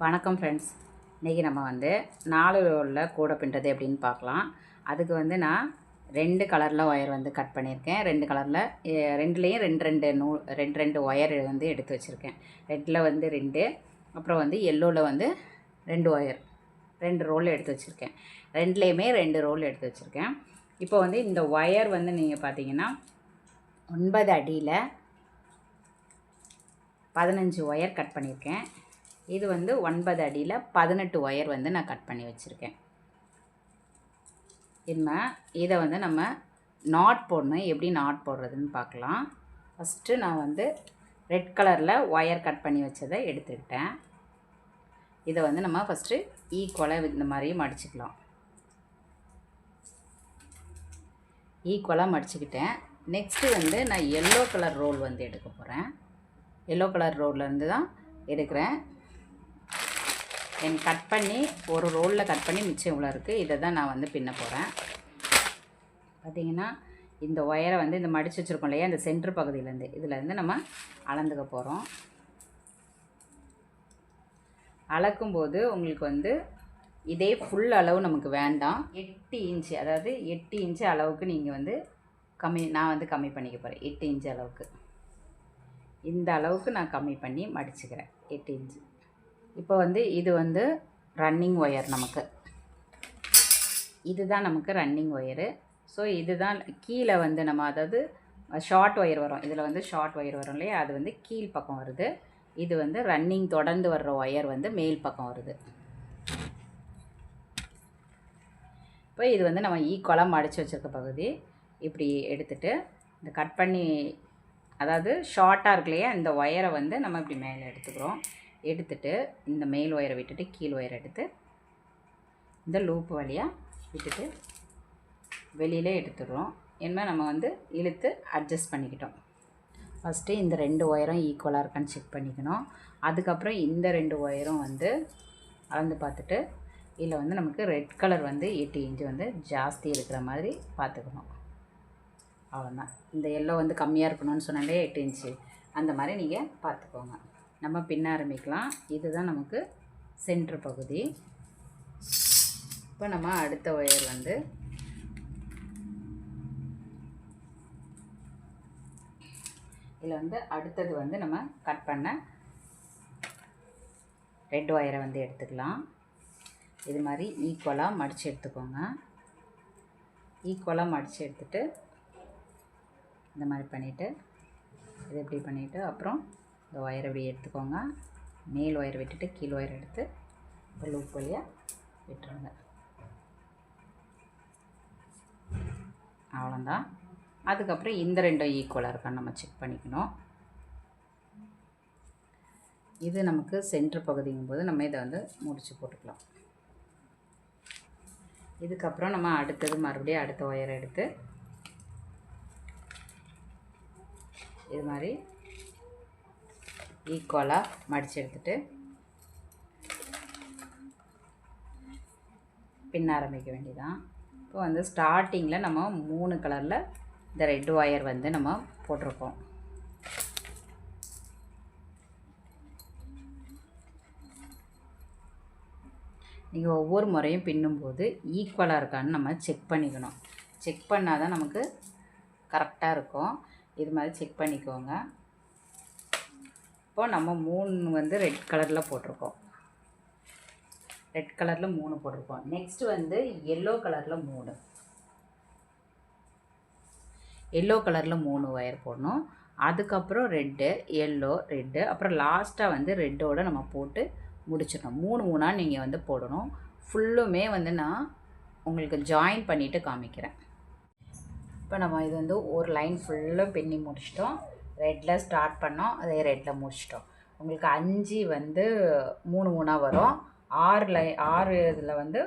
வணக்கம் ஃப்ரெண்ட்ஸ். இன்றைக்கி நம்ம வந்து 4 ரோலில் கூடை பின்னுறது எப்படின்னு பார்க்கலாம். அதுக்கு வந்து நான் 2 கலரில் ஒயர் வந்து கட் பண்ணியிருக்கேன். 2 கலரில் ரெண்டுலேயும் ரெண்டு ஒயர் வந்து எடுத்து வச்சுருக்கேன். ரெட்டில் வந்து 2, அப்புறம் வந்து எல்லோவில் வந்து 2 ஒயர் 2 ரோல் எடுத்து வச்சுருக்கேன். ரெண்டுலேயுமே 2 ரோல் எடுத்து வச்சுருக்கேன். இப்போ வந்து இந்த ஒயர் வந்து நீங்கள் பார்த்தீங்கன்னா 9 அடியில் 15 ஒயர் கட் பண்ணியிருக்கேன். இது வந்து 9 அடியில் 18 ஒயர் வந்து நான் கட் பண்ணி வச்சுருக்கேன். இதை வந்து நம்ம நாட் போடணும். எப்படி நாட் போடுறதுன்னு பார்க்கலாம். ஃபஸ்ட்டு நான் வந்து ரெட் கலரில் ஒயர் கட் பண்ணி வச்சதை எடுத்துக்கிட்டேன். இதை வந்து நம்ம ஃபஸ்ட்டு ஈக்குவலாக இந்த மாதிரி மடிச்சுக்கலாம். ஈக்குவலாக மடிச்சுக்கிட்டேன். நெக்ஸ்ட்டு வந்து நான் எல்லோ கலர் ரோல் வந்து எடுக்க போகிறேன். எல்லோ கலர் ரோல்லேருந்து தான் எடுக்கிறேன். கட் பண்ணி ஒரு ரோலில் கட் பண்ணி மிச்சம் இவ்வளோ இருக்குது. இதை தான் நான் வந்து பின்ன போகிறேன். பார்த்திங்கன்னா இந்த ஒயரை வந்து இந்த மடித்து வச்சுருக்கோம் இல்லையா, இந்த சென்ட்ரு பகுதியிலேருந்து இதிலேருந்து நம்ம அளந்துக்க போகிறோம். அளக்கும்போது உங்களுக்கு வந்து இதே ஃபுல் அளவு நமக்கு வேண்டாம். 8 இன்ச்சு, அதாவது 8 இன்ச்சு அளவுக்கு நீங்கள் வந்து நான் வந்து கம்மி பண்ணிக்க போகிறேன். 8 இன்ச்சு அளவுக்கு, இந்த அளவுக்கு நான் கம்மி பண்ணி மடிச்சுக்கிறேன். 8 இன்ச்சு. இப்போ வந்து இது வந்து ரன்னிங் ஒயர், இதுதான் நமக்கு ரன்னிங் ஒயரு. ஸோ இதுதான் கீழே வந்து நம்ம, அதாவது ஷார்ட் ஒயர் வரும், இதில் வந்து ஷார்ட் ஒயர் வரும் இல்லையா, அது வந்து கீழ் பக்கம் வருது. இது வந்து ரன்னிங் தொடர்ந்து வர்ற ஒயர் வந்து மேல் பக்கம் வருது. இப்போ இது வந்து நம்ம ஈக்குவலாக மடித்து வச்சுருக்க பகுதி இப்படி எடுத்துகிட்டு இந்த கட் பண்ணி, அதாவது ஷார்ட்டாக இருக்கு இல்லையா, இந்த ஒயரை வந்து நம்ம இப்படி மேலே எடுத்துக்கிறோம். எடுத்துட்டு இந்த மேல் ஒயரை விட்டுட்டு கீழ் ஒயரை எடுத்து இந்த லூப் வழியாக விட்டுட்டு வெளியிலே எடுத்துடுறோம். என்ன நம்ம வந்து இழுத்து அட்ஜஸ்ட் பண்ணிக்கிட்டோம். ஃபஸ்ட்டு இந்த 2 ஒயரும் ஈக்குவலாக இருக்கான்னு செக் பண்ணிக்கணும். அதுக்கப்புறம் இந்த 2 ஒயரும் வந்து அளந்து பார்த்துட்டு இதில் வந்து நமக்கு ரெட் கலர் வந்து 8 இன்ச்சு வந்து ஜாஸ்தி இருக்கிற மாதிரி பார்த்துக்கணும். அவ்வளோதான். இந்த எல்லோ வந்து கம்மியாக இருக்கணும்னு சொன்னாலே 8 இன்ச்சு அந்த மாதிரி நீங்கள் பார்த்துக்கோங்க. நம்ம பின்ன ஆரம்பிக்கலாம். இதுதான் நமக்கு சென்ட்ரு பகுதி. இப்போ நம்ம அடுத்த ஒயர் வந்து இதில் வந்து அடுத்தது வந்து நம்ம கட் பண்ண ரெட் ஒயரை வந்து எடுத்துக்கலாம். இது மாதிரி ஈக்குவலாக மடித்து எடுத்துக்கோங்க. ஈக்குவலாக மடித்து எடுத்துகிட்டு இந்த மாதிரி பண்ணிவிட்டு இது இப்படி பண்ணிவிட்டு அப்புறம் இந்த ஒயரை இப்படி எடுத்துக்கோங்க. மேல் ஒயரை விட்டுட்டு கீழ் ஒயரை எடுத்து ஒரு லூப் வழியாக விட்டுருங்க. அவ்வளோதான். அதுக்கப்புறம் இந்த 2 ஈக்குவலாக இருக்கான்னு நம்ம செக் பண்ணிக்கணும். இது நமக்கு சென்ட்ரு பகுதிங்கும்போது நம்ம இதை வந்து முடிச்சு போட்டுக்கலாம். இதுக்கப்புறம் நம்ம அடுத்தது மறுபடியும் அடுத்த ஒயரை எடுத்து இது மாதிரி ஈக்குவலாக மடித்து எடுத்துகிட்டு பின்ன ஆரம்பிக்க வேண்டியதான். இப்போ வந்து ஸ்டார்டிங்கில் நம்ம 3 கலரில் இந்த ரெட் ஒயர் வந்து நம்ம போட்டிருக்கோம். நீங்கள் ஒவ்வொரு முறையும் பின்னும்போது ஈக்குவலாக இருக்கான்னு நம்ம செக் பண்ணிக்கணும். செக் பண்ணால் தான் நமக்கு கரெக்டாக இருக்கும். இது மாதிரி செக் பண்ணிக்கோங்க. இப்போ நம்ம 3 வந்து ரெட் கலரில் போட்டிருக்கோம். ரெட் கலரில் 3 போட்டிருக்கோம். நெக்ஸ்ட் வந்து எல்லோ கலரில் 3, எல்லோ கலரில் 3 ஒயர் போடணும். அதுக்கப்புறம் ரெட்டு, எல்லோ, ரெட்டு, அப்புறம் லாஸ்ட்டாக வந்து ரெட்டோடு நம்ம போட்டு முடிச்சிடணும். 3 நீங்கள் வந்து போடணும். ஃபுல்லுமே வந்து நான் உங்களுக்கு ஜாயின் பண்ணிவிட்டு காமிக்கிறேன். இப்போ நம்ம இது வந்து ஒரு லைன் ஃபுல்லும் பின்னி முடிச்சிட்டோம். ரெட்டில் ஸ்டார்ட் பண்ணோம், அதே ரெட்டில் முடிச்சிட்டோம். உங்களுக்கு 5 வந்து 3 வரும். 6 இதில் வந்து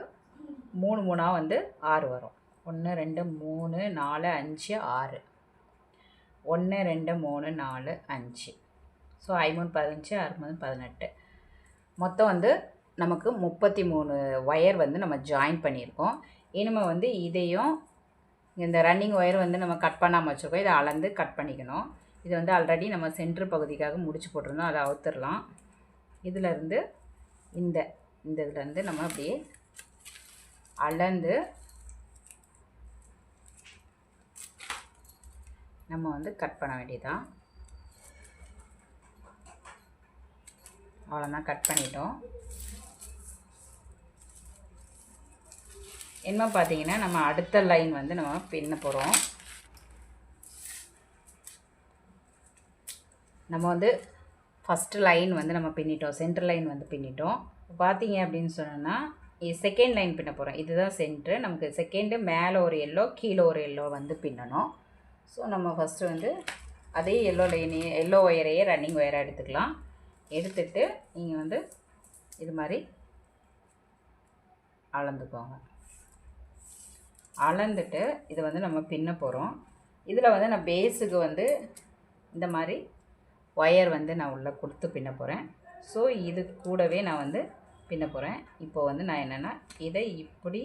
3 வந்து 6 வரும். 1 2 3 4 5 6, 1 2 3 4 5. ஸோ 5 15 6 18. மொத்தம் வந்து நமக்கு 33 ஒயர் வந்து நம்ம ஜாயின் பண்ணியிருக்கோம். இனிமேல் வந்து இதையும் இந்த ரன்னிங் ஒயர் வந்து நம்ம கட் பண்ணாமல் வச்சுருக்கோம். இதை அளந்து கட் பண்ணிக்கணும். இது வந்து ஆல்ரெடி நம்ம சென்ட்ரு பகுதிக்காக முடிச்சு போட்டிருந்தோம், அதை அவுத்துடலாம். இதிலேருந்து இந்த இதுலேருந்து நம்ம அப்படியே அளந்து நம்ம வந்து கட் பண்ண வேண்டியதான். அவ்வளோதான், கட் பண்ணிட்டோம். என்ன பார்த்தீங்கன்னா நம்ம அடுத்த லைன் வந்து நம்ம பின்ன போகிறோம். நம்ம வந்து ஃபஸ்ட்டு லைன் வந்து நம்ம பின்னிட்டோம், சென்டர் லைன் வந்து பின்னிட்டோம். பார்த்தீங்க அப்படின்னு சொன்னால் செகண்ட் லைன் பின்ன போகிறோம். இதுதான் சென்ட்ரு. நமக்கு செகண்டு மேலே ஒரு எல்லோ கீழே ஒரு எல்லோ வந்து பின்னணும். ஸோ நம்ம ஃபஸ்ட்டு வந்து அதே எல்லோ ஒயரையே ரன்னிங் ஒயராக எடுத்துக்கலாம். எடுத்துட்டு நீங்கள் வந்து இது மாதிரி அளந்துக்கோங்க. அளந்துட்டு இதை வந்து நம்ம பின்ன போகிறோம். இதில் வந்து நான் பேஸுக்கு வந்து இந்த மாதிரி ஒயர் வந்து நான் உள்ளே கொடுத்து பின்ன போகிறேன். ஸோ இது கூடவே நான் வந்து பின்ன போகிறேன். இப்போ வந்து நான் என்னென்னா இதை இப்படி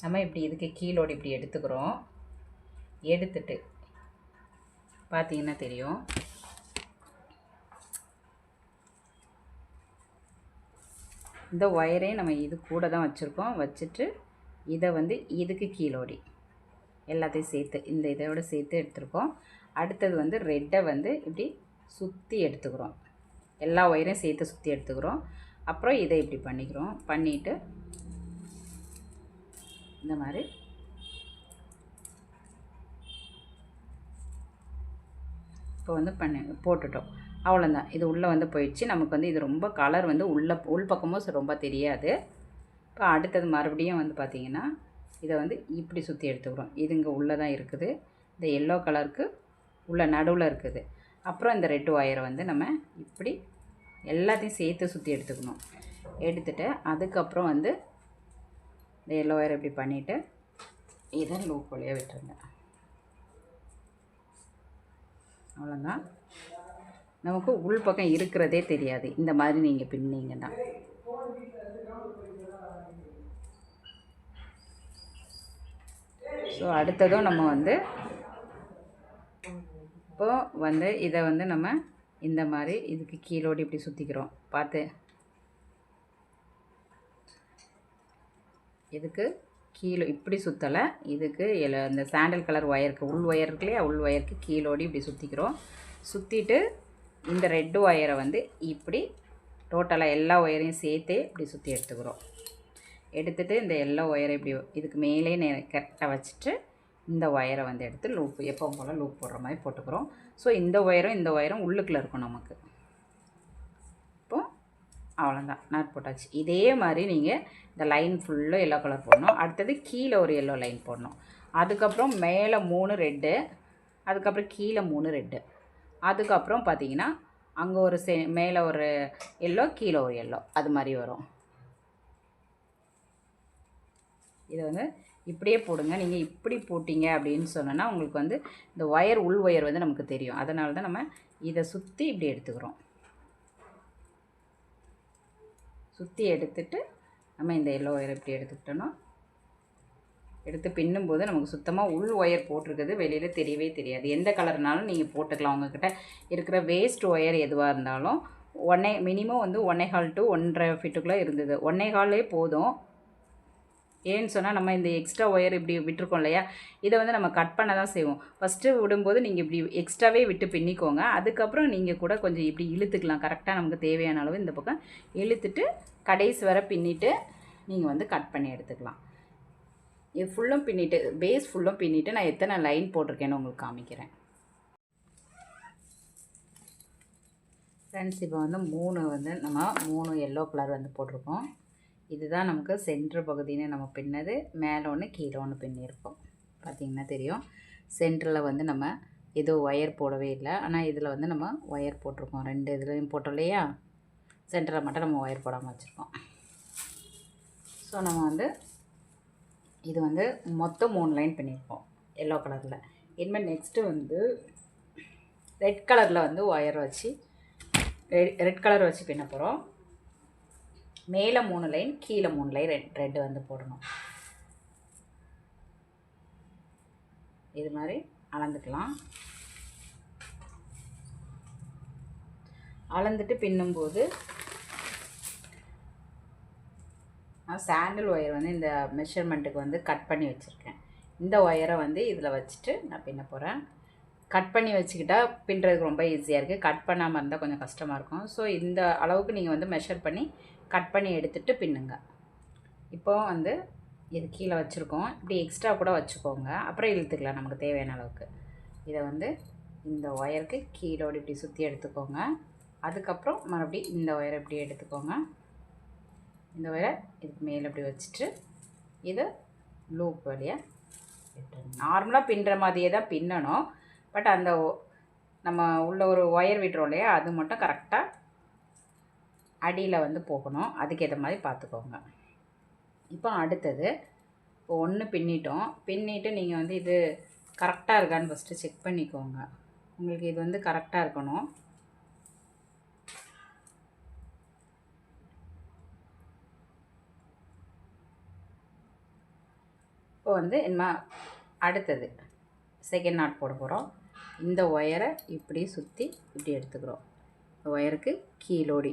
நம்ம இப்படி இதுக்கு கீழோடு இப்படி எடுத்துக்கிறோம். எடுத்துட்டு பார்த்தீங்கன்னா தெரியும், இந்த ஒயரே நம்ம இது கூட தான் வச்சுருக்கோம். வச்சுட்டு இதை வந்து இதுக்கு கீழோடி எல்லாத்தையும் சேர்த்து இந்த இதோட சேர்த்து எடுத்துருக்கோம். அடுத்தது வந்து ரெட்டை வந்து இப்படி சுற்றி எடுத்துக்கிறோம். எல்லா ஒயரையும் சேர்த்து சுற்றி எடுத்துக்கிறோம். அப்புறம் இதை இப்படி பண்ணிக்கிறோம். பண்ணிவிட்டு இந்த மாதிரி இப்போ வந்து போட்டுட்டோம். அவ்வளோதான். இது உள்ளே வந்து போயிடுச்சு. நமக்கு வந்து இது ரொம்ப கலர் வந்து உள்பக்கமும் ரொம்ப தெரியாது. இப்போ அடுத்தது மறுபடியும் வந்து பார்த்திங்கன்னா இதை வந்து இப்படி சுற்றி எடுத்துக்கிறோம். இது இங்கே உள்ளே தான் இருக்குது. இந்த எல்லோ கலருக்கு உள்ள நடுவில் இருக்குது. அப்புறம் இந்த ரெட் ஒயரை வந்து நம்ம இப்படி எல்லாத்தையும் சேர்த்து சுற்றி எடுத்துக்கணும். எடுத்துகிட்டு அதுக்கப்புறம் வந்து இந்த எல்லோ ஒயரை இப்படி பண்ணிவிட்டு இதை லூப் வழியாக விட்டுருங்க. அவ்வளோதான். நமக்கு உள் பக்கம் இருக்கிறதே தெரியாது இந்த மாதிரி நீங்கள் பின்னீங்கன்னா. ஸோ அடுத்ததும் நம்ம வந்து இப்போது வந்து இதை வந்து நம்ம இந்த மாதிரி இதுக்கு கீழோடு இப்படி சுற்றிக்கிறோம். பார்த்து இதுக்கு கீழே இப்படி சுற்றலை, இதுக்கு இந்த சாண்டல் கலர் ஒயருக்கு உள் ஒயர் இருக்கு இல்லையா, உள் ஒயருக்கு கீழோடி இப்படி சுற்றிக்கிறோம். சுற்றிட்டு இந்த ரெட்டு ஒயரை வந்து இப்படி டோட்டலாக எல்லா ஒயரையும் சேர்த்தே இப்படி சுற்றி எடுத்துக்கிறோம். எடுத்துகிட்டு இந்த எல்லா ஒயரை இப்படி இதுக்கு மேலே கரெக்டாக வச்சுட்டு இந்த ஒயரை வந்து எடுத்து லூப் எப்பவும் போல் லூப் போடுற மாதிரி போட்டுக்கிறோம். ஸோ இந்த ஒயரும் உள்ளுக்குள்ளே இருக்கும் நமக்கு. இப்போது அவ்வளோதான், நாட் போட்டாச்சு. இதே மாதிரி நீங்கள் இந்த லைன் ஃபுல்லாக எல்லோ கலர் போடணும். அடுத்தது கீழே ஒரு எல்லோ லைன் போடணும். அதுக்கப்புறம் மேலே 3 ரெட்டு, அதுக்கப்புறம் கீழே 3 ரெட்டு, அதுக்கப்புறம் பார்த்தீங்கன்னா அங்கே ஒரு மேலே ஒரு எல்லோ கீழே ஒரு எல்லோ, அது மாதிரி வரும். இதை வந்து இப்படியே போடுங்க. நீங்கள் இப்படி போட்டிங்க அப்படின்னு சொன்னால் உங்களுக்கு வந்து இந்த உள் ஒயர் வந்து நமக்கு தெரியும். அதனால தான் நம்ம இதை சுற்றி இப்படி எடுத்துக்கிறோம். சுற்றி எடுத்துட்டு நம்ம இந்த எல்லோ ஒயர் இப்படி எடுத்துக்கிட்டோன்னா எடுத்து பின்னும்போது நமக்கு சுத்தமாக உள் ஒயர் போட்டிருக்குது வெளியில் தெரியவே தெரியாது. எந்த கலர்னாலும் நீங்கள் போட்டுக்கலாம். உங்கள்கிட்ட இருக்கிற வேஸ்ட் ஒயர் எதுவாக இருந்தாலும் மினிமம் வந்து 1.25 to 1.5 ஃபீட்டுக்குள்ளே இருந்தது. 1.25 போதும். ஏன்னு சொன்னால் நம்ம இந்த எக்ஸ்ட்ரா ஒயர் இப்படி விட்டுருக்கோம் இல்லையா, இதை வந்து நம்ம கட் பண்ண தான் செய்வோம். ஃபஸ்ட்டு விடும்போது நீங்கள் இப்படி எக்ஸ்ட்ராவே விட்டு பின்னிக்கோங்க. அதுக்கப்புறம் நீங்கள் கூட கொஞ்சம் இப்படி இழுத்துக்கலாம். கரெக்டாக நமக்கு தேவையான அளவு இந்த பக்கம் இழுத்துட்டு கடைசி வரை பின்னிட்டு நீங்கள் வந்து கட் பண்ணி எடுத்துக்கலாம். இது ஃபுல்லும் பின்னிட்டு பேஸ் ஃபுல்லும் பின்னிட்டு நான் எத்தனை லைன் போட்டிருக்கேன்னு உங்களுக்கு காமிக்கிறேன். ஃப்ரெண்ட்ஸ், இப்போ வந்து 3 எல்லோ கலர் வந்து போட்டிருக்கோம். இதுதான் நமக்கு சென்ட்ரு பகுதின்னு நம்ம பின்னது. மேலே ஒன்று கீழே ஒன்று பின்னியிருக்கோம். பார்த்திங்கன்னா தெரியும். சென்டரில் வந்து நம்ம எதுவும் ஒயர் போடவே இல்லை. ஆனால் இதில் வந்து நம்ம ஒயர் போட்டிருக்கோம். 2 இதுலேயும் போட்டோம் இல்லையா, சென்டரில் மட்டும் நம்ம ஒயர் போடாமல் வச்சுருக்கோம். ஸோ நம்ம வந்து இது வந்து மொத்தம் 3 லைன் பண்ணியிருக்கோம் எல்லோ கலரில். இனிமேல் நெக்ஸ்ட்டு வந்து ரெட் கலரில் வந்து ஒயர் வச்சு ரெட் கலர் வச்சு பின்ன போகிறோம். மேலே 3 லைன் கீழே 3 லைன் ரெட் வந்து போடணும். இது மாதிரி அளந்துக்கலாம். அளந்துட்டு பின்னும்போது நான் சாண்டில் ஒயர் வந்து இந்த மெஷர்மெண்ட்டுக்கு வந்து கட் பண்ணி வச்சுருக்கேன். இந்த ஒயரை வந்து இதில் வச்சுட்டு நான் பின்ன போகிறேன். கட் பண்ணி வச்சுக்கிட்டா பின்னுறதுக்கு ரொம்ப ஈஸியாக இருக்குது. கட் பண்ணாமல் இருந்தால் கொஞ்சம் கஷ்டமாக இருக்கும். ஸோ இந்த அளவுக்கு நீங்கள் வந்து மெஷர் பண்ணி கட் பண்ணி எடுத்துகிட்டு பின்னுங்க. இப்போ வந்து இது கீழே வச்சுருக்கோம். இப்படி எக்ஸ்ட்ரா கூட வச்சுக்கோங்க, அப்புறம் இழுத்துக்கலாம் நமக்கு தேவையான அளவுக்கு. இதை வந்து இந்த ஒயருக்கு கீழோடு இப்படி சுற்றி எடுத்துக்கோங்க. அதுக்கப்புறம் மறுபடியும் இந்த ஒயரை இப்படி எடுத்துக்கோங்க. இந்த ஒயரை இதுக்கு மேலே இப்படி வச்சுட்டு இதை லூப் வழியாக விட்டுருங்க. நார்மலாக பின்னுற மாதிரியே தான் பின்னணும். பட் அந்த நம்ம உள்ள ஒரு ஒயர் விடுறோம் இல்லையா, அது மட்டும் கரெக்டாக அடியில் வந்து போகணும். அதுக்கேற்ற மாதிரி பார்த்துக்கோங்க. இப்போ அடுத்தது இப்போ ஒன்று பின்னிட்டோம். பின்னிட்டு நீங்கள் வந்து இது கரெக்டாக இருக்கான்னு ஃபஸ்ட்டு செக் பண்ணிக்கோங்க. உங்களுக்கு இது வந்து கரெக்டாக இருக்கணும். இப்போ வந்து என்ன அடுத்தது செகண்ட் நாட் போட போகிறோம். இந்த ஒயரை இப்படி சுற்றி இப்படி எடுத்துக்கிறோம். ஒயருக்கு கீழோடி.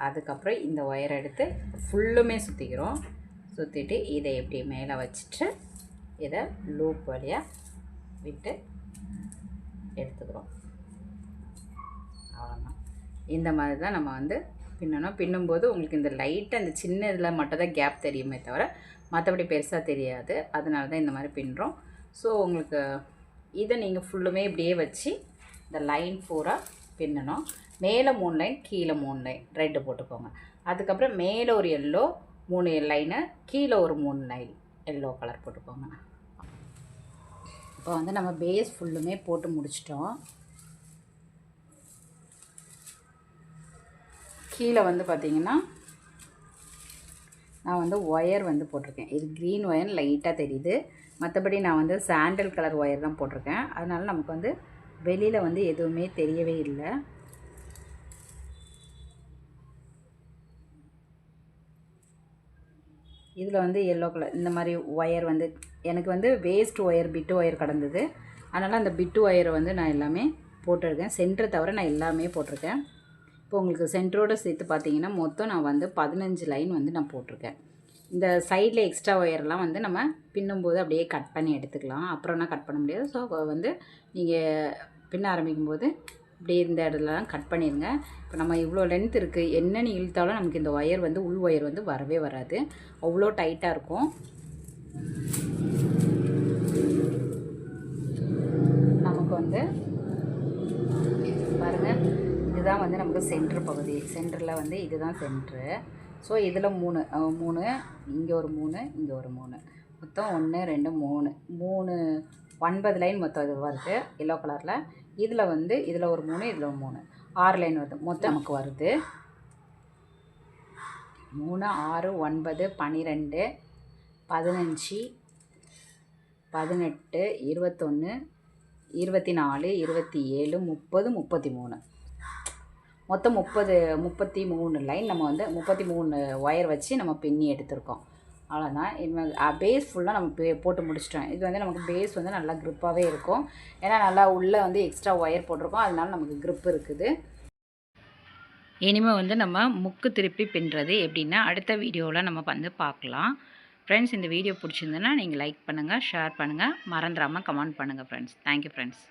அதுக்கப்புறம் இந்த ஒயரை எடுத்து ஃபுல்லுமே சுற்றிக்கிறோம். சுற்றிட்டு இதை இப்படி மேலே வச்சுட்டு இதை லூப் வழியாக விட்டு எடுத்துக்கிறோம். அவ்வளோதான். இந்த மாதிரி தான் நம்ம வந்து பின்னணும். பின்னும்போது உங்களுக்கு இந்த லைட்டாக அந்த சின்ன இதில் மட்டும் தான் கேப் தெரியுமே தவிர மற்றபடி பெருசாக தெரியாது. அதனால தான் இந்த மாதிரி பின்னுறோம். ஸோ உங்களுக்கு இதை நீங்கள் ஃபுல்லுமே இப்படியே வச்சு இந்த லைன் பூரா பின்னணும். மேலே 3 லைன், கீழே 3 லைன் ரெட்டு போட்டுக்கோங்க. அதுக்கப்புறம் மேலே ஒரு எல்லோ 3 லைனு, கீழே ஒரு 3 லைன் எல்லோ கலர் போட்டுக்கோங்க. இப்போ வந்து நம்ம பேஸ் ஃபுல்லுமே போட்டு முடிச்சிட்டோம். கீழே வந்து பார்த்திங்கன்னா நான் வந்து ஒயர் வந்து போட்டிருக்கேன். இது க்ரீன் ஒயர் லைட்டாக தெரியுது. மற்றபடி நான் வந்து சாண்டல் கலர் ஒயர் தான் போட்டிருக்கேன். அதனால நமக்கு வந்து வெளியில் வந்து எதுவுமே தெரியவே இல்லை. இதில் வந்து எல்லோ கலர் இந்த மாதிரி ஒயர் வந்து எனக்கு வந்து வேஸ்ட் ஒயர் பிட்டு ஒயர் கடந்தது. அதனால் அந்த பிட்டு ஒயரை வந்து நான் எல்லாமே போட்டிருக்கேன். சென்டரை தவிர நான் எல்லாமே போட்டிருக்கேன். இப்போ உங்களுக்கு சென்டரோடு சேர்த்து பார்த்தீங்கன்னா மொத்தம் நான் வந்து 15 லைன் வந்து நான் போட்டிருக்கேன். இந்த சைடில் எக்ஸ்ட்ரா ஒயர்லாம் வந்து நம்ம பின்னும்போது அப்படியே கட் பண்ணி எடுத்துக்கலாம். அப்புறம்னா கட் பண்ண முடியாது. ஸோ வந்து நீங்கள் பின்ன ஆரம்பிக்கும்போது இப்படி இந்த இடத்துலலாம் கட் பண்ணிடுங்க. இப்போ நம்ம இவ்வளோ லென்த் இருக்குது, என்னென்னு இழுத்தாலும் நமக்கு இந்த ஒயர் வந்து உள் ஒயர் வந்து வரவே வராது. அவ்வளோ டைட்டாக இருக்கும். நமக்கு வந்து பாருங்கள், இதுதான் வந்து நமக்கு சென்ட்ரு பகுதி. சென்டரில் வந்து இதுதான் சென்ட்ரு. ஸோ இதில் 3 இங்கே ஒரு 3 இங்கே ஒரு 3 மொத்தம் 1 2 3 9 லைன் மொத்தம் இது வருது எல்லோ கலரில். இதில் வந்து இதில் ஒரு 3 இதில் ஒரு 3 6 லைன் வருது மொத்தம் நமக்கு வருது. 3 6 9 12 15 18 21 24 27 30 33 மொத்தம் 33 லைன் நம்ம வந்து 33 ஒயர் வச்சு நம்ம பின்னி எடுத்திருக்கோம். அவ்வளோதான். இது பேஸ் ஃபுல்லாக நம்ம போட்டு முடிச்சிட்டோம். இது வந்து நமக்கு பேஸ் வந்து நல்லா க்ரிப்பாகவே இருக்கும். ஏன்னா நல்லா உள்ளே வந்து எக்ஸ்ட்ரா ஒயர் போட்டிருக்கோம். அதனால நமக்கு க்ரிப் இருக்குது. இனிமேல் வந்து நம்ம முக்கு திருப்பி பின்னுறது எப்படின்னா அடுத்த வீடியோவில் நம்ம வந்து பார்க்கலாம். ஃப்ரெண்ட்ஸ், இந்த வீடியோ பிடிச்சிருந்ததுன்னா நீங்கள் லைக் பண்ணுங்கள், ஷேர் பண்ணுங்கள், மறந்துடாமல் கமெண்ட் பண்ணுங்கள் ஃப்ரெண்ட்ஸ். Thank you friends.